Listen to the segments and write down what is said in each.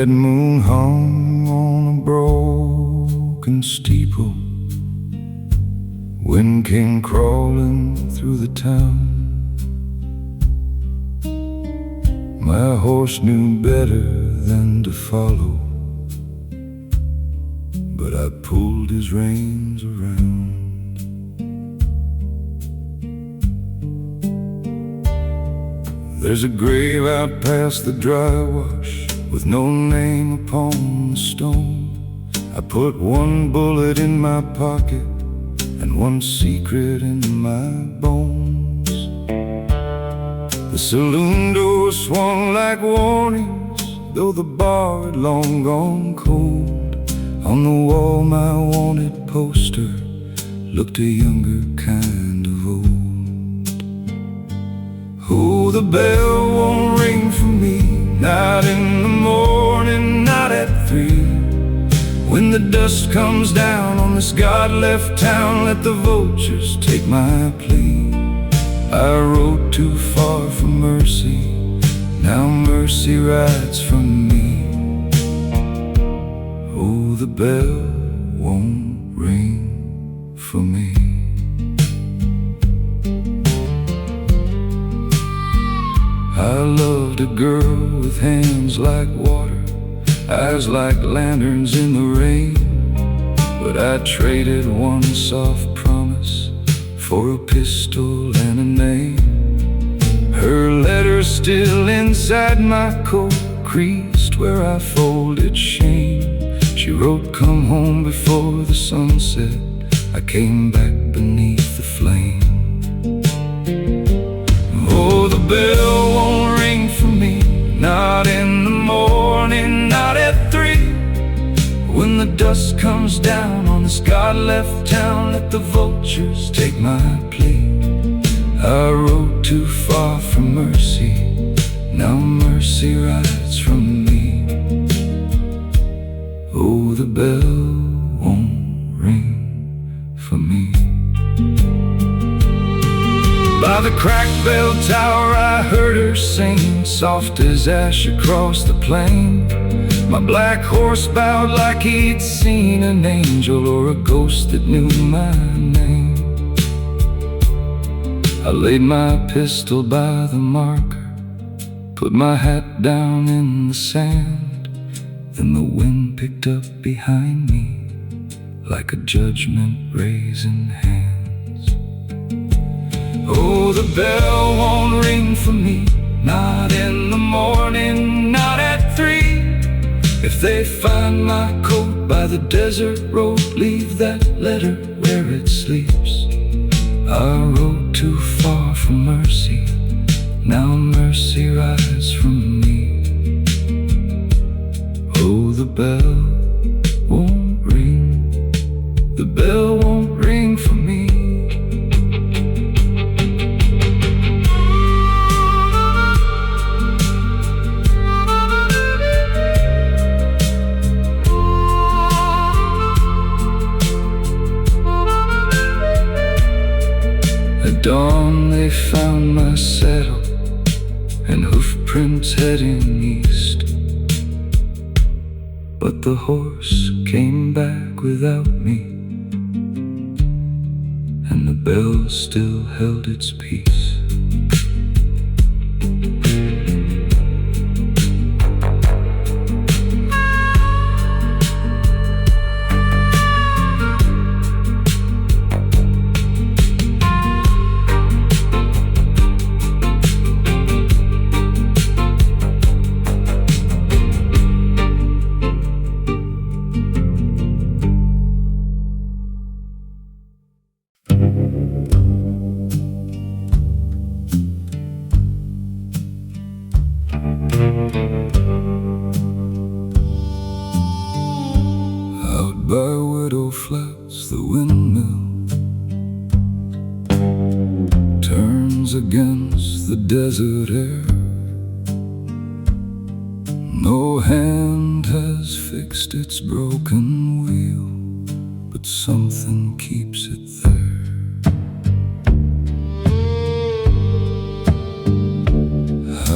red moon hung on a broken steeple. Wind came crawling through the town. My horse knew better than to follow, but I pulled his reins around. There's a grave out past the dry wash with no name upon the stone. I put one bullet in my pocket and one secret in my bones. The saloon door swung like warnings, though the bar had long gone cold. On the wall my wanted poster looked a younger kind of old. Oh, the bell won't ring for me, not in the morning, not at 3. When the dust comes down on this God-left town, let the vultures take my plea. I rode too far from mercy, now mercy rides from me. Oh, the bell won't ring for me. I loved a girl with hands like water, eyes like lanterns in the rain. But I traded one soft promise for a pistol and a name. Her letter still inside my coat, creased where I folded shame. She wrote, come home before the sunset. I came back beneath the flame. Oh, the bell won't ring for me, not in the morning, not at 3. When the dust comes down on this God-left town, let the vultures take my plea. I rode too far from mercy, now mercy rides from me. Oh, the bell won't ring for me. By the cracked bell tower I heard her sing, soft as ash across the plain. My black horse bowed like he'd seen an angel or a ghost that knew my name. I laid my pistol by the marker, put my hat down in the sand. Then the wind picked up behind me like a judgment raising hands. Oh, the bell won't ring for me, not in the morning, not at 3. If they find my coat by the desert road, leave that letter where it sleeps. I rode too far from mercy, now mercy rides from me. Oh, the bell won't ring, the bell won't ring for me. At dawn they found my saddle and hoof prints heading east. But the horse came back without me, and the bell still held its peace. By Widow Flats the windmill turns against the desert air. No hand has fixed its broken wheel, but something keeps it there.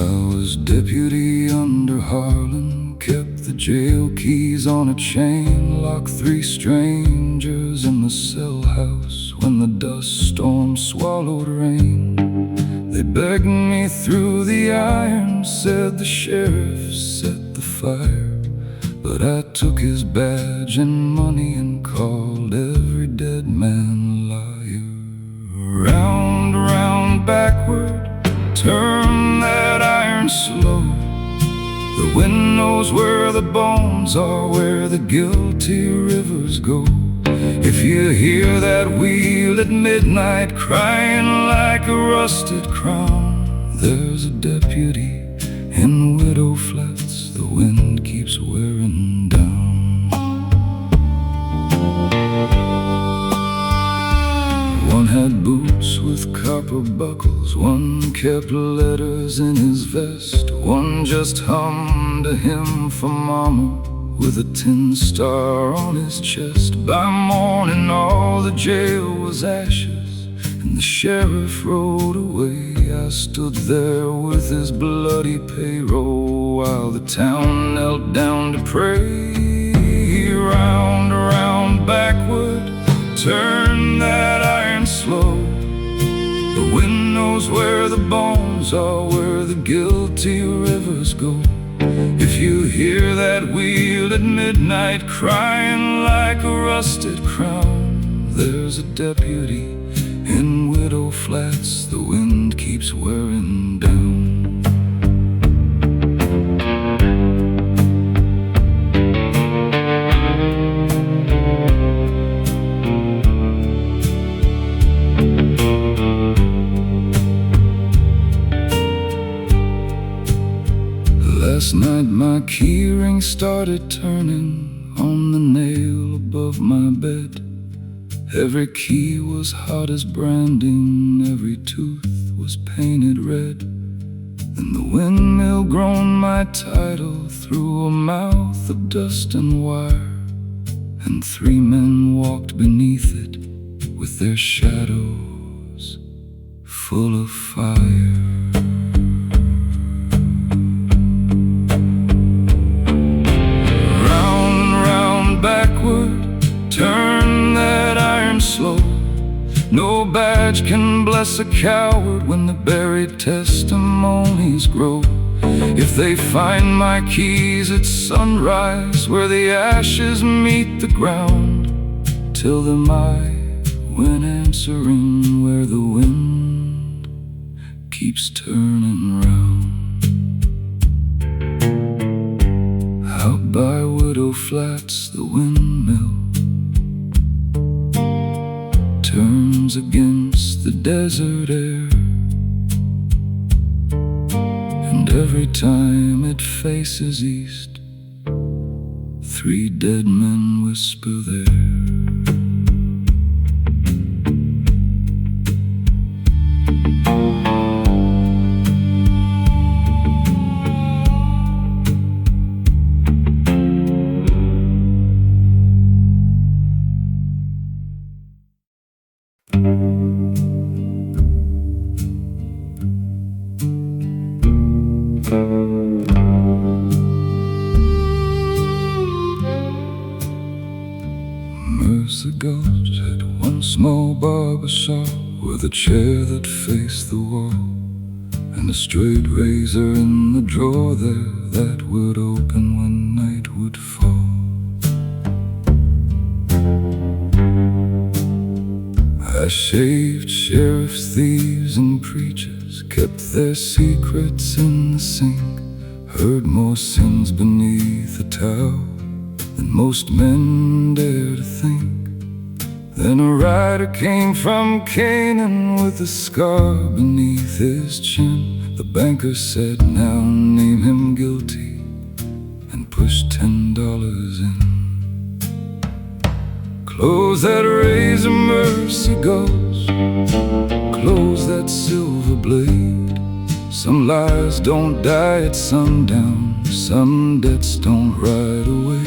I was deputy under Harlan, kept the the jail keys on a chain, locked 3 strangers in the cell house when the dust storm swallowed rain. They begged me through the iron, said the sheriff set the fire, but I took his badge and money and called every dead man liar. Round, round, backward, turn that iron slow. The wind knows where the bones are, where the guilty rivers go. If you hear that wheel at midnight crying like a rusted crown, there's a deputy in Widow Flats the wind keeps wearing down. One had boots with copper buckles, one kept letters in his vest, one just hummed a hymn for mama with a tin star on his chest. By morning all the jail was ashes and the sheriff rode away. I stood there with his bloody payroll while the town knelt down to pray. Round, round, backward, turn that iron slow. The wind knows where the bones are, where the guilty rivers go. If you hear that wheel at midnight crying like a rusted crown, there's a deputy in Widow Flats the wind keeps wearing down. Last night my key ring started turning on the nail above my bed. Every key was hot as branding, every tooth was painted red. Then the windmill groaned my title through a mouth of dust and wire, and 3 men walked beneath it with their shadows full of fire. Backward, turn that iron slow. No badge can bless a coward when the buried testimonies grow. If they find my keys at sunrise, where the ashes meet the ground, tell them I went answering where the wind keeps turning round. Out by Widow Flats the windmill turns against the desert air, and every time it faces east, 3 dead men whisper there. Mercy Ghost had one small barber shop with a chair that faced the wall, and a straight razor in the drawer there that would open when night would fall. I shaved sheriffs, thieves, and preachers, kept their secrets in the sink, heard more sins beneath a towel than most men dare to think. Then a rider came from Canaan with a scar beneath his chin. The banker said, now name him guilty, and pushed $10 in. Close that razor, Mercy Ghost, close that silver blade. Some lies don't die at sundown, some debts don't ride away.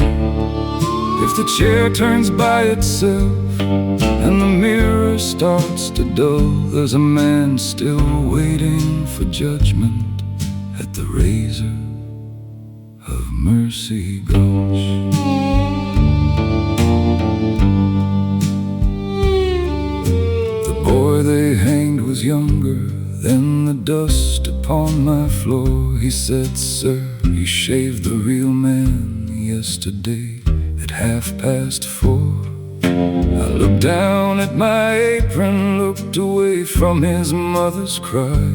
If the chair turns by itself and the mirror starts to dull, there's a man still waiting for judgment at the razor of Mercy Gulch. The boy they hanged was younger than the dust upon my floor. He said, "Sir, you shaved the real man yesterday at 4:30." I looked down at my apron, looked away from his mother's cry,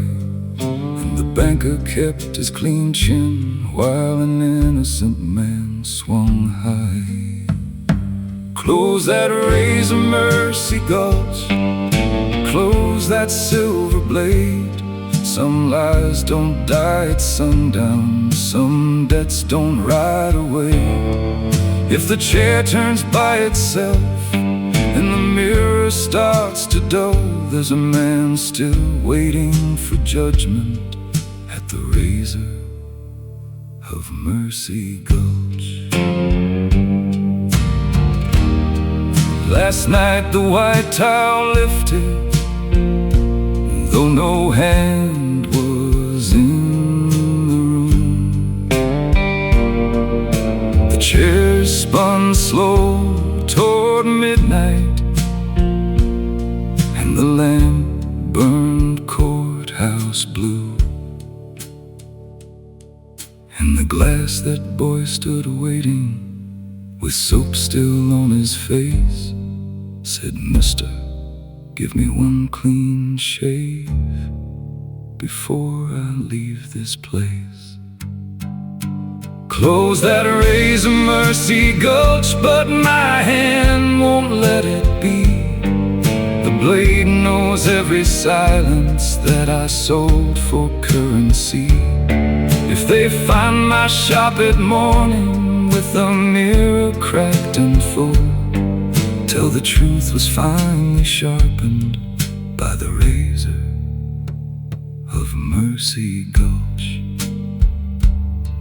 and the banker kept his clean chin while an innocent man swung high. Close that razor, Mercy Gulch, close that silver blade. Some lies don't die at sundown, some debts don't ride away. If the chair turns by itself and the mirror starts to dull, there's a man still waiting for judgment at the razor of Mercy Gulch. Last night the white towel lifted, though no hand was in the room. The chairs spun slow toward midnight, and the lamp burned courthouse blue. And the glass that boy stood waiting, with soap still on his face, said, "Mister, give me one clean shave before I leave this place." Close that razor, Mercy Gulch, but my hand won't let it be. The blade knows every silence that I sold for currency. If they find my shop at morning with a mirror cracked and full, tell the truth was finally sharpened by the razor of Mercy Gulch.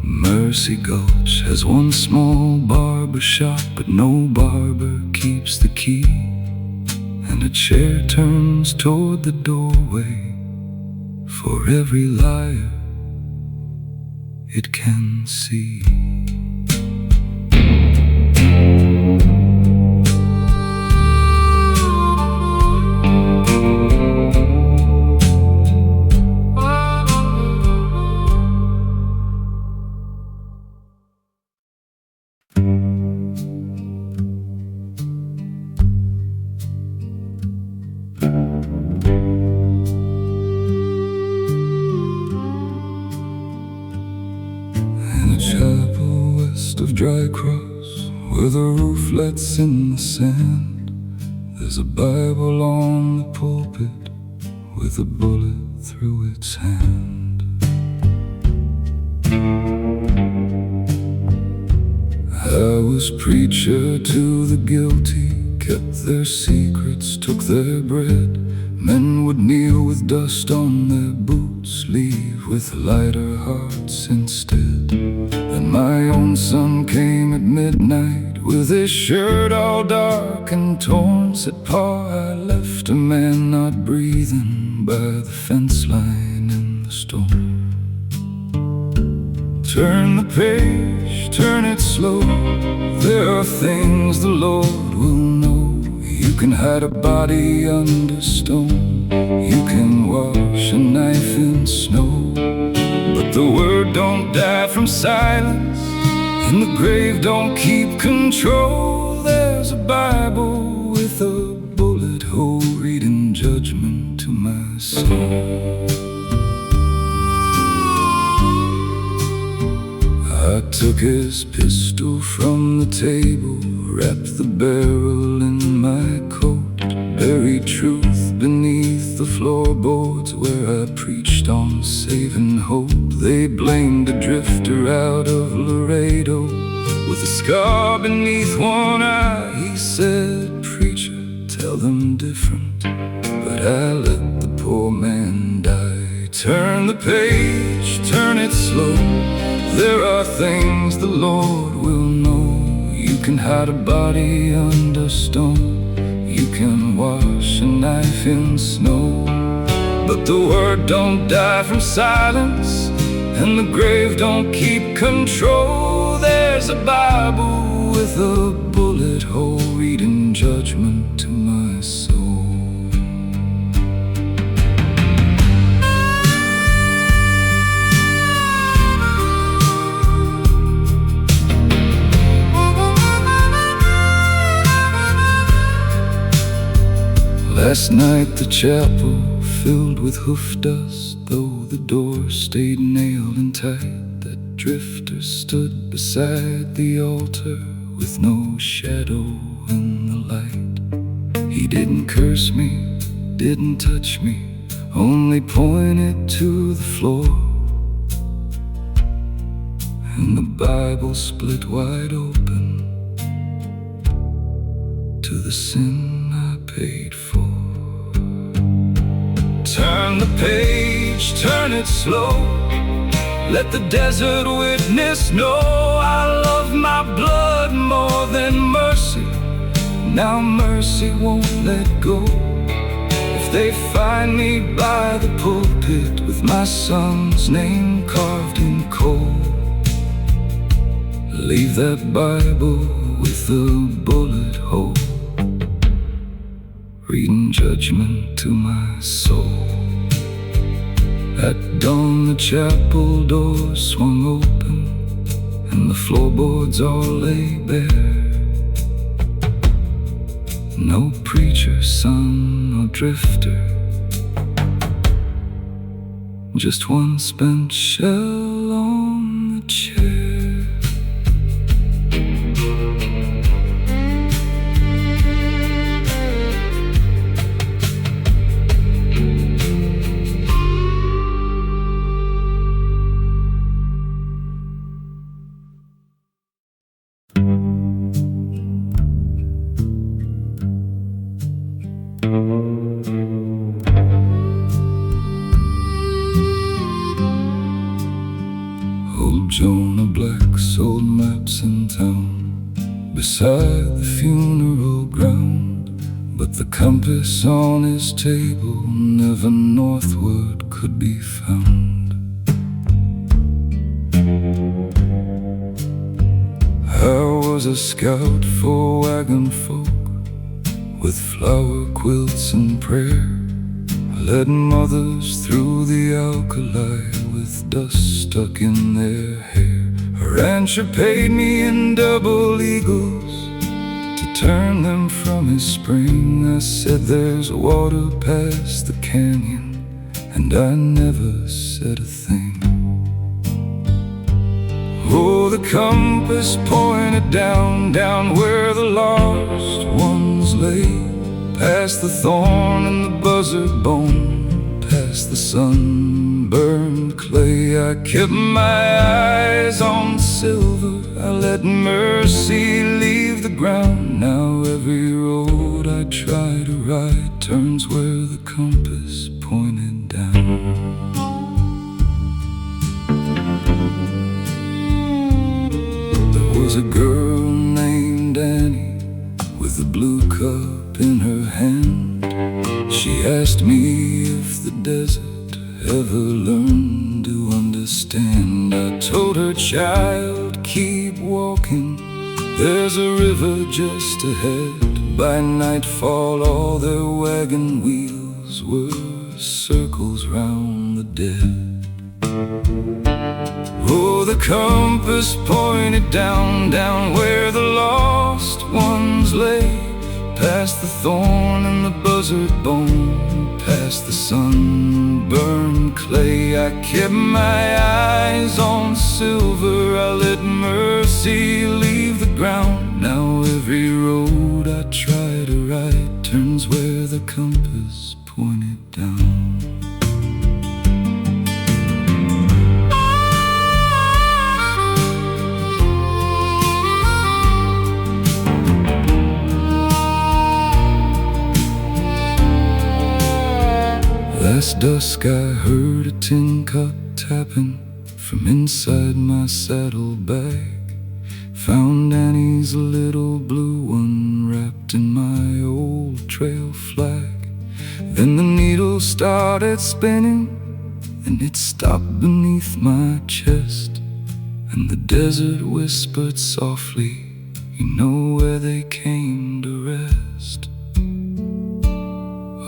Mercy Gulch has one small barber shop, but no barber keeps the key, and a chair turns toward the doorway for every liar it can see. Chapel west of Dry Cross, where the roof lets in the sand, there's a Bible on the pulpit with a bullet through its hand. I was preacher to the guilty, kept their secrets, took their bread. Men would kneel with dust on their boots, leave with lighter hearts instead. And my own son came at midnight with his shirt all dark and torn. Said, "Pa, I left a man not breathing by the fence line in the storm." Turn the page, turn it slow. There are things the Lord will know. You can hide a body under stone, you can wash a knife in snow, but the word don't die from silence, and the grave don't keep control. There's a Bible with a bullet hole reading judgment to my soul. I took his pistol from the table, wrapped the barrel in my coat, buried truth beneath the floorboards where I preached on saving hope. They blamed the drifter out of Laredo with a scar beneath one eye. He said, "Preacher, tell them different," but I let the poor man die. Turn the page, turn it slow. There are things the Lord will know. You can hide a body under stone, you can wash a knife in snow, but the word don't die from silence, and the grave don't keep control. there's a Bible with a bullet hole reading judgment to my soul. Last night the chapel filled with hoof dust, though the door stayed nailed and tight. That drifter stood beside the altar with no shadow in the light. He didn't curse me, didn't touch me, only pointed to the floor. And the Bible split wide open to the sin I paid for. Turn the page, turn it slow. Let the desert witness know I love my blood more than mercy. Now mercy won't let go. If they find me by the pulpit with my son's name carved in coal, leave that Bible with a bullet hole, reading judgment to my soul. At dawn the chapel door swung open, and the floorboards all lay bare. No preacher, son, or drifter, just one spent shell on the chair. Old Jonah Black sold maps in town beside the funeral ground, but the compass on his table never northward could be found. I was a scout for wagon folk with flower quilts and prayer. I led mothers through the alkali with dust stuck in their hair. A rancher paid me in double eagles to turn them from his spring. I said there's water past the canyon, and I never said a thing. Oh, the compass pointed down, down where the lost ones lay, past the thorn and the buzzard bone, past the sunburned clay. I kept my eyes on the silver, I let mercy leave the ground. Now every road I try to ride turns where the compass pointed down. Was a girl named Annie with a blue cup in her hand. She asked me if the desert ever learned to understand. I told her, child, keep walking, there's a river just ahead. By nightfall all their wagon wheels were circles round the dead. Oh, the compass pointed down, down where the lost ones lay, past the thorn and the buzzard bone, past the sunburned clay. I kept my eyes on silver, I let mercy leave the ground. Now every road I try to ride turns where the compass pointed down. Last dusk I heard a tin cup tapping from inside my saddlebag. Found Annie's little blue one wrapped in my old trail flag. Then the needle started spinning and it stopped beneath my chest. and the desert whispered softly, you know where they came to rest.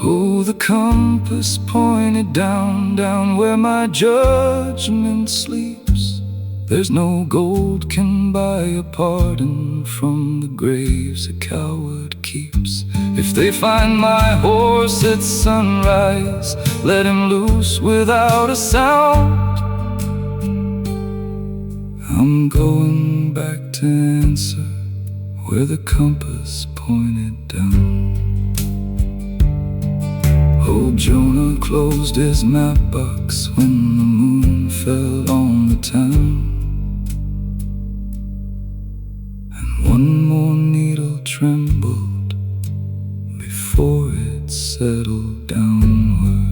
Oh, the compass pointed down, down where my judgment sleeps. There's no gold can buy a pardon from the graves a coward keeps. If they find my horse at sunrise, let him loose without a sound. I'm going back to answer where the compass pointed down. Old Jonah closed his map box when the moon fell on the town. And one more needle trembled before it settled downward.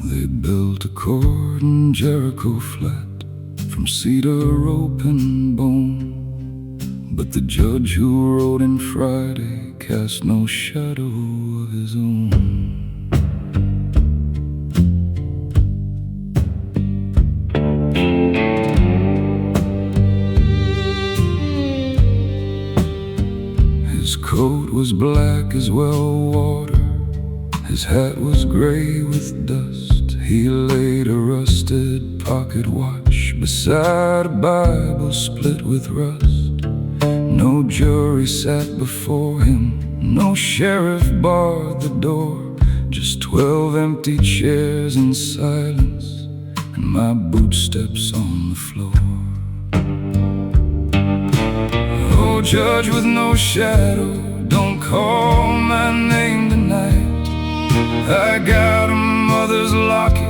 They built a court in Jericho flat from cedar, rope, and bone, but the judge who rode in Friday cast no shadow of his own. His coat was black as well water, his hat was gray with dust. He laid a rusted pocket watch beside a Bible split with rust. No jury sat before him, no sheriff barred the door, just 12 empty chairs in silence, and my bootsteps on the floor. Oh, judge with no shadow, don't call my name tonight. I got a mother's locket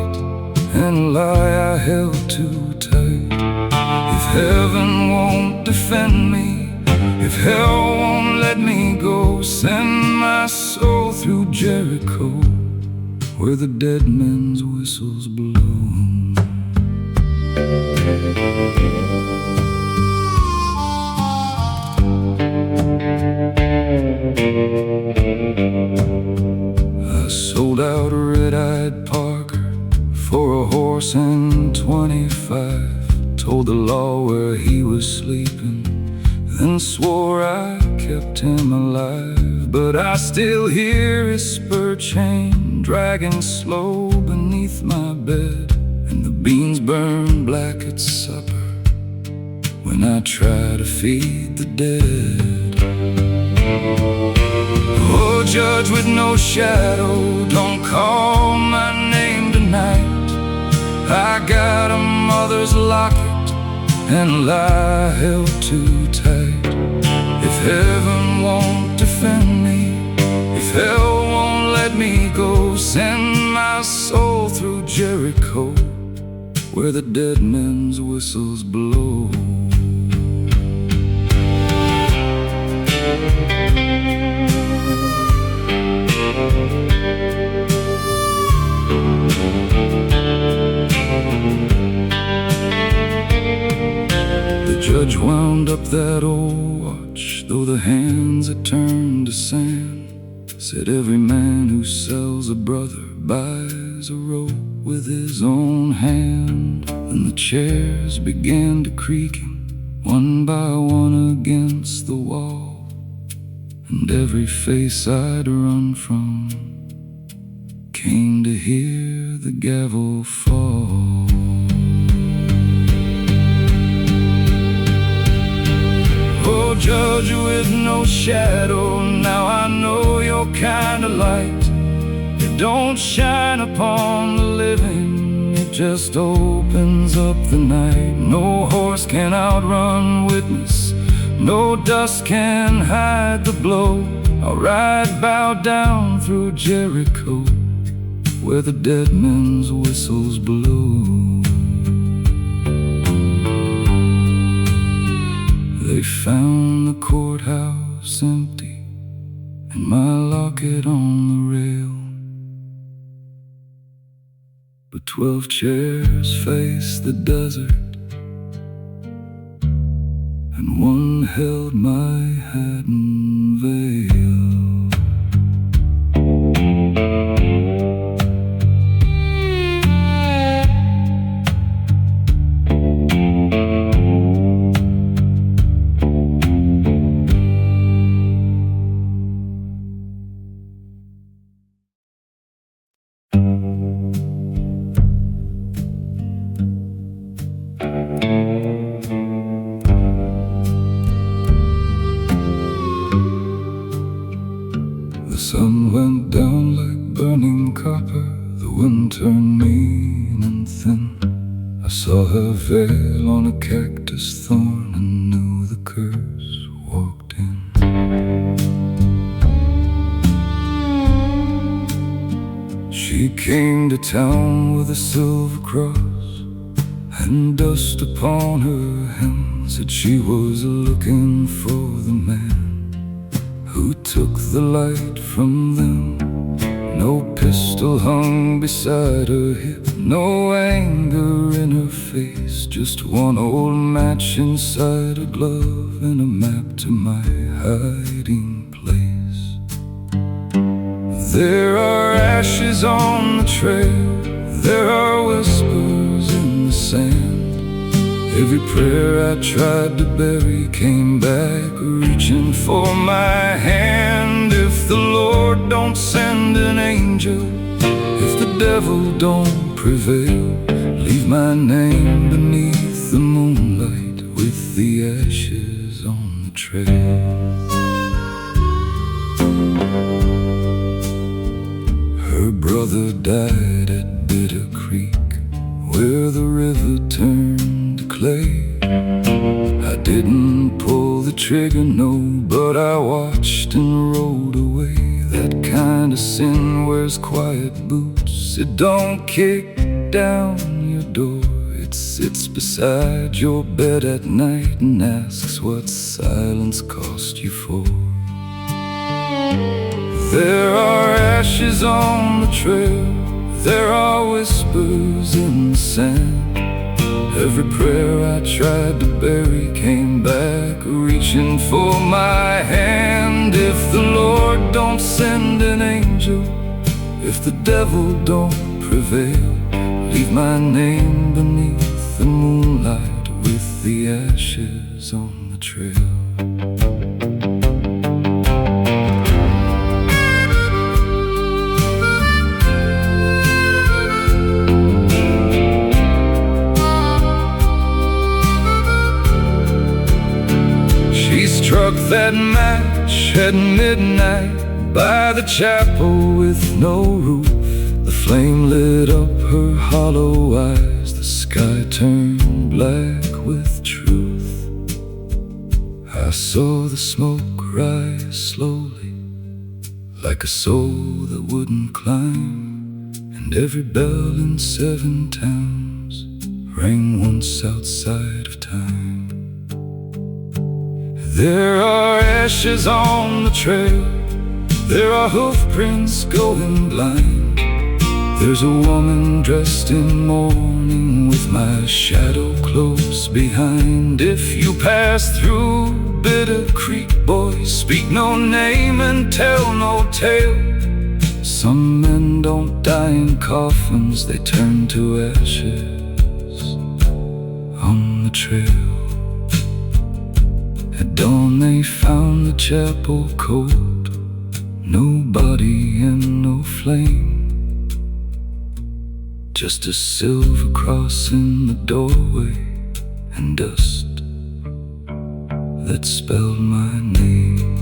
and a lie I held too tight. If heaven won't defend me, if hell won't let me go, send my soul through Jericho, where the dead men's whistles blow. I sold out a red-eyed Parker for a horse and 25, told the law where he was sleeping, then swore I kept him alive. But I still hear his spur chain dragging slow beneath my bed, and the beans burn black at supper when I try to feed the dead. Oh, judge with no shadow, don't call my name tonight. I got a mother's locket and a lie held too tight. If heaven won't defend me, if hell won't let me go, send my soul through Jericho, where the dead men's whistles blow. The judge wound up that old watch, though the hands had turned to sand. Said every man who sells a brother buys a rope with his own hand. And the chairs began to creaking, one by one against the wall, and every face I'd run from came to hear the gavel fall. Oh, judge with no shadow, now I know your kind of light. It don't shine upon the living, it just opens up the night. No horse can outrun witness, no dust can hide the blow. I'll ride bowed down through Jericho, where the dead men's whistles blow. They found the courthouse empty and my locket on the rail, but 12 chairs faced the desert and one held my hat and veil. The sun went down like burning copper, the wind turned mean and thin. I saw her veil on a cactus thorn and knew the curse walked in. She came to town with a silver cross and dust upon her hem, said she was looking for the man who took the light from them. No pistol hung beside her hip, no anger in her face, just one old match inside a glove and a map to my hiding place. There are ashes on the trail, there are whispers in the sand. Every prayer I tried to bury came back reaching for my hand. If the Lord don't send an angel, if the devil don't prevail, leave my name beneath the moonlight with the ashes on the trail. Her brother died at Bitter Creek, where the river turned to clay. I didn't pull the trigger, no, but I watched and rode away. That kind of sin wears quiet boots. It don't kick down your door, it sits beside your bed at night and asks what silence cost you for. There are ashes on the trail, there are whispers in the sand. Every prayer I tried to bury came back reaching for my hand. If the Lord don't send an angel, if the devil don't prevail, leave my name beneath the moonlight with the ashes on the trail. Struck that match at midnight by the chapel with no roof. The flame lit up her hollow eyes, the sky turned black with truth. I saw the smoke rise slowly, like a soul that wouldn't climb, and every bell in 7 towns rang once outside of time. There are ashes on the trail, there are hoof prints going blind. There's a woman dressed in mourning with my shadow close behind. If you pass through Bitter Creek, boy, speak no name and tell no tale. Some men don't die in coffins, they turn to ashes on the trail. At dawn they found the chapel cold, no body and no flame, just a silver cross in the doorway and dust that spelled my name.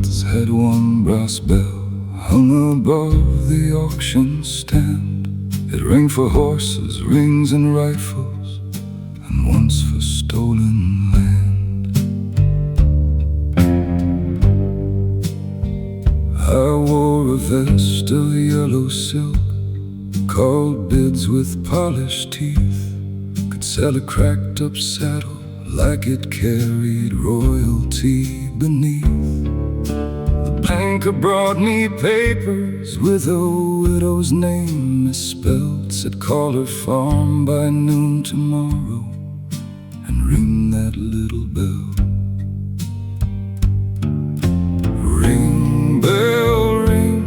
flats had one brass bell hung above the auction stand. It rang for horses, rings and rifles, and once for stolen land. I wore a vest of yellow silk, called bids with polished teeth, could sell a cracked up saddle like it carried royalty beneath. The banker brought me papers with a widow's name misspelled. Said call her farm by noon tomorrow and ring that little bell. Ring, bell, ring,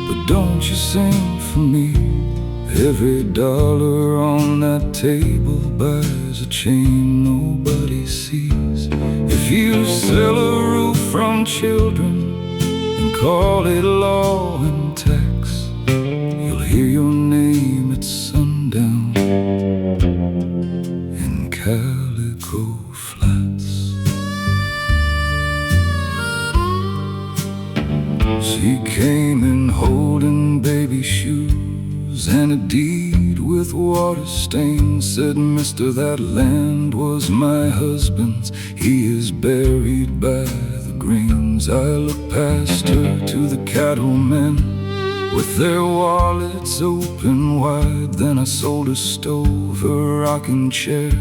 but don't you sing for me. Every dollar on that table buys a chain nobody sees. If you sell a roof from children and call it law and tax, you'll hear your name at sundown in Calico Flats. She came in holding baby shoes and a deed with water stains. Said, mister, that land was my husband's, he is buried by the greens. I looked past her to the cattlemen with their wallets open wide. Then I sold a stove, a rocking chair,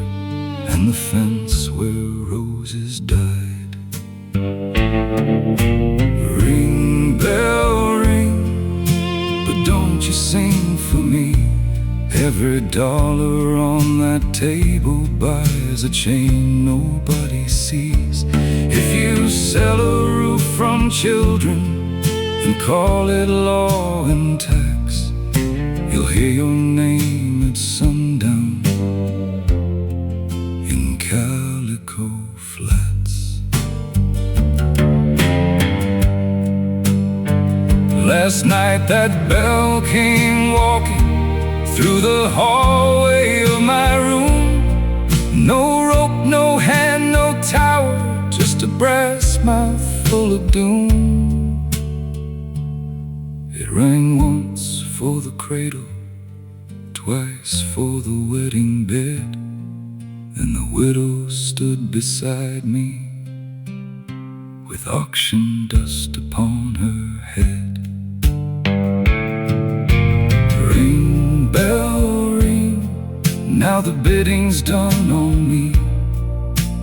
and the fence where roses died. Ring, bell, ring, but don't you sing for me. Every dollar on that table buys a chain nobody sees. If you sell a roof from children and call it law and tax, you'll hear your name at sundown in Calico Flats. Last night that bell came walking through the hallway of my room. No rope, no hand, no tower, just a brass mouth full of doom. It rang once for the cradle, twice for the wedding bed. Then the widow stood beside me with auction dust upon her head. Ring, bell, ring, now the bidding's done on me.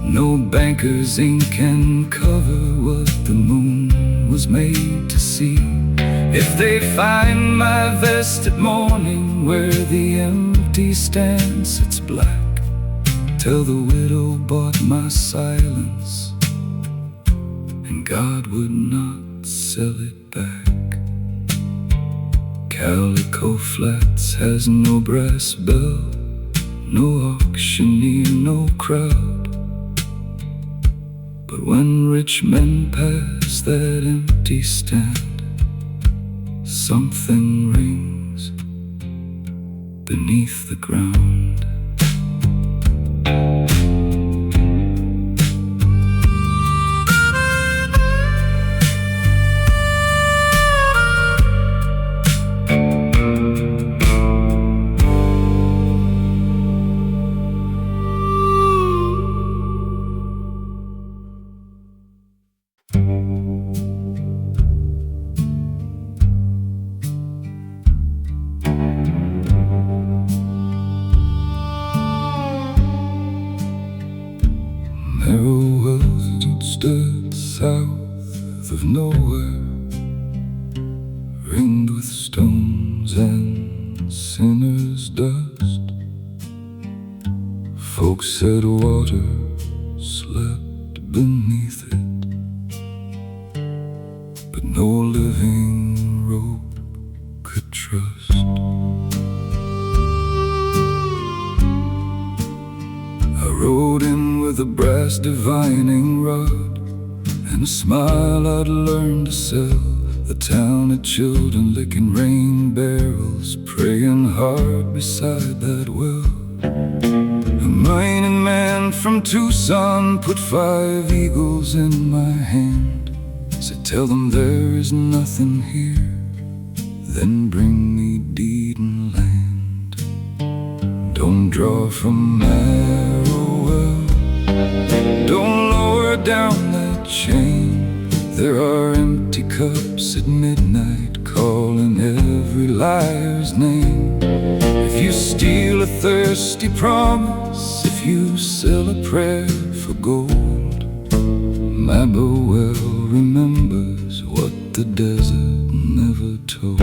No banker's ink can cover what the moon was made to see. If they find my vest at morning where the empty stand sits black, tell the widow bought my silence and God would not sell it back. Calico Flats has no brass bell, no auctioneer, no crowd. But when rich men pass that empty stand, something rings beneath the ground. Narrow wells stood south of nowhere, ringed with stones and sinners' dust. Folks said water slept beneath it, but no living rope could trust. I rode in with a brass divining rod and a smile I'd learned to sell. The town of children licking rain barrels, praying hard beside that well. A mining man from Tucson put 5 eagles in my hand Said, tell them there is nothing here, then bring me deed and land. Don't draw from arrow well, don't lower down that chain. There are empty cups at midnight calling every liar's name. If you steal a thirsty promise, if you sell a prayer for gold, my Boel remembers what the desert never told.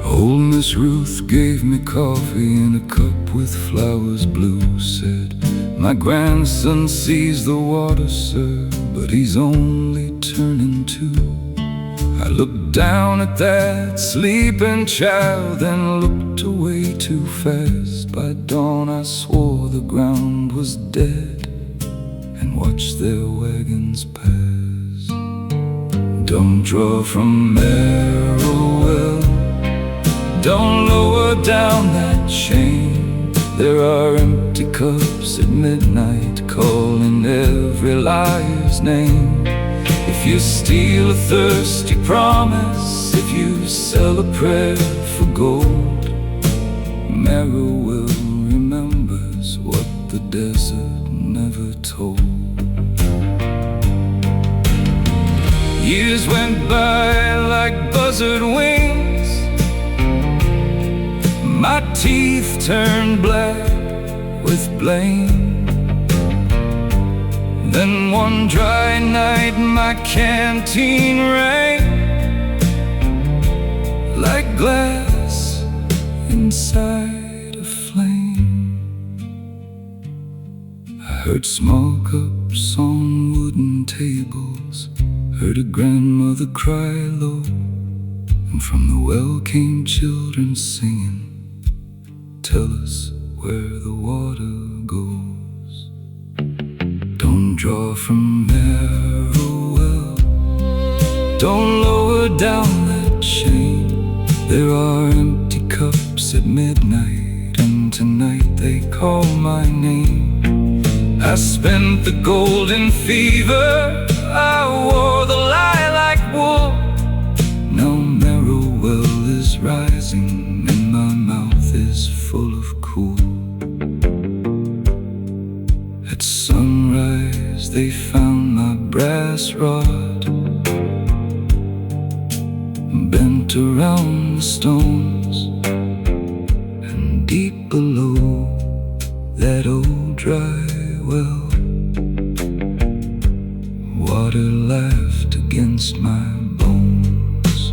Old Miss Ruth gave me coffee in a cup with flowers blue. Said, my grandson sees the water, sir, but he's only turning 2. I looked down at that sleeping child, then looked away too fast. By dawn I swore the ground was dead, and watched their wagons pass. Don't draw from Merrowell, don't lower down that chain. There are empty cups at midnight calling every liar's name. If you steal a thirsty promise, if you sell a prayer for gold, Merrowell remembers what the desert never told. Years went by like buzzard wings, my teeth turned black with blame. Then one dry night my canteen rang like glass inside a flame. I heard small cups on wooden tables, heard a grandmother cry low, and from the well came children singing, tell us where the water goes. Don't draw from Merrowell, don't lower down that chain. There are empty cups at midnight, and tonight they call my name. I spent the golden fever, I wore the lilac wool. Now Merrowell is rising, and my mouth is full of cool. At sunrise they found my brass rod, bent around the stones, and deep below that old dry well, water laughed against my bones.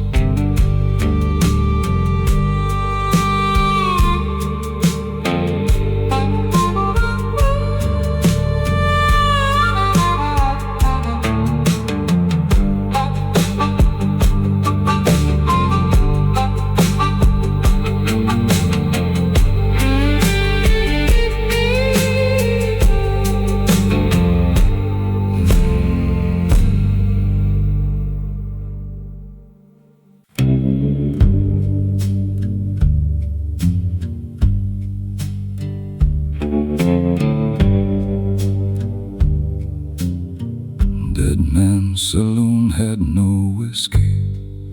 Dead Man's Saloon had no whiskey,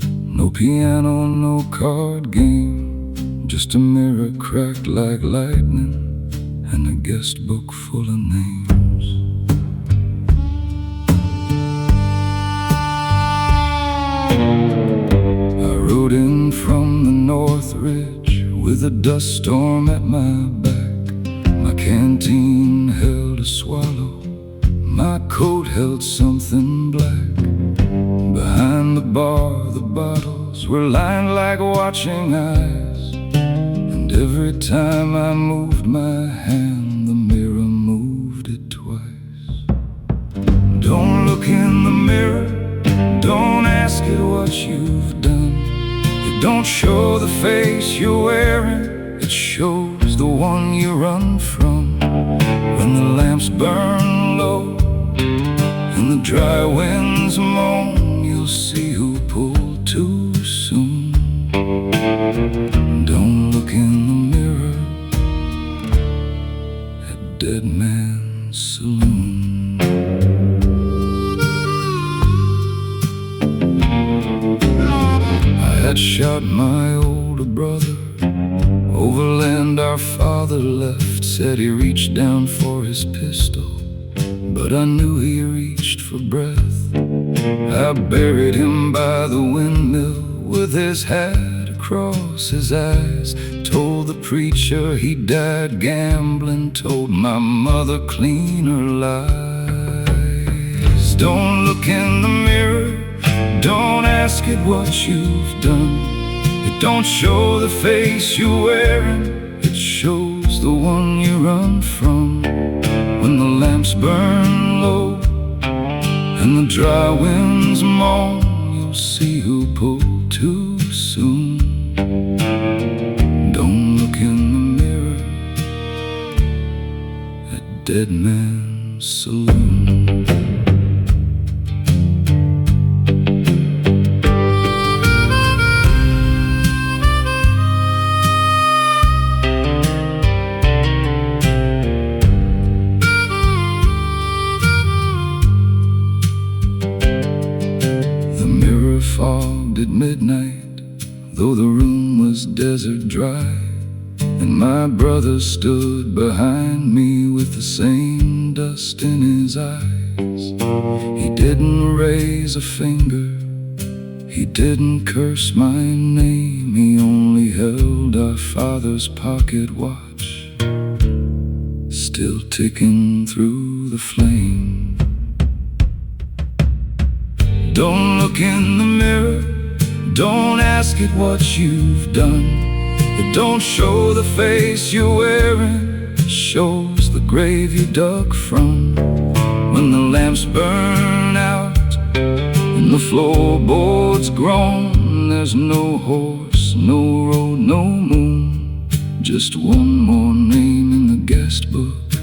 no piano, no card game, just a mirror cracked like lightning and a guest book full of names. I rode in from the North Ridge with a dust storm at my back. My canteen held a swallow, my coat held something black. Behind the bar, the bottles were lined like watching eyes, and every time I moved my hand, the mirror moved it twice. Don't look in the mirror, don't ask it what you've done. It don't show the face you're wearing, it shows the one you run from. When the lamps burn low and the dry winds moan, you'll see who pulled too soon. Don't look in the mirror at dead man's saloon. I had shot my older brother. Overland our father left. Said he reached down for his pistol, but I knew he reached for breath. I buried him by the windmill with his hat across his eyes. Told the preacher he died gambling. Told my mother cleaner lies. Don't look in the mirror, don't ask it what you've done. It don't show the face you're wearing, it shows the one you run from. When the lamps burn low and the dry winds moan, you'll see who pulled too soon. Don't look in the mirror at dead man's saloon. Fogged at midnight, though the room was desert dry, and my brother stood behind me with the same dust in his eyes. He didn't raise a finger, he didn't curse my name. He only held our father's pocket watch, still ticking through the flame. Don't look in the mirror, don't ask it what you've done. It don't show the face you're wearing, it shows the grave you dug from. When the lamps burn out and the floorboards groan, there's no horse, no road, no moon, just one more name in the guest book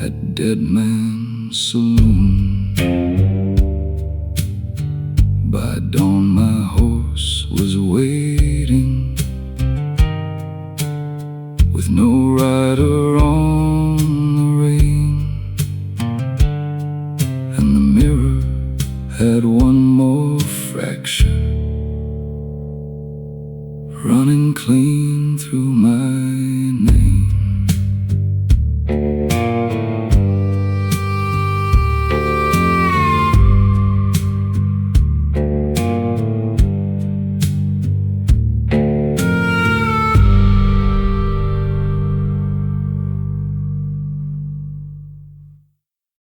at Dead Man's Saloon. By dawn my horse was waiting, with no rider on the rein, and the mirror had one more fracture running clean through my neck.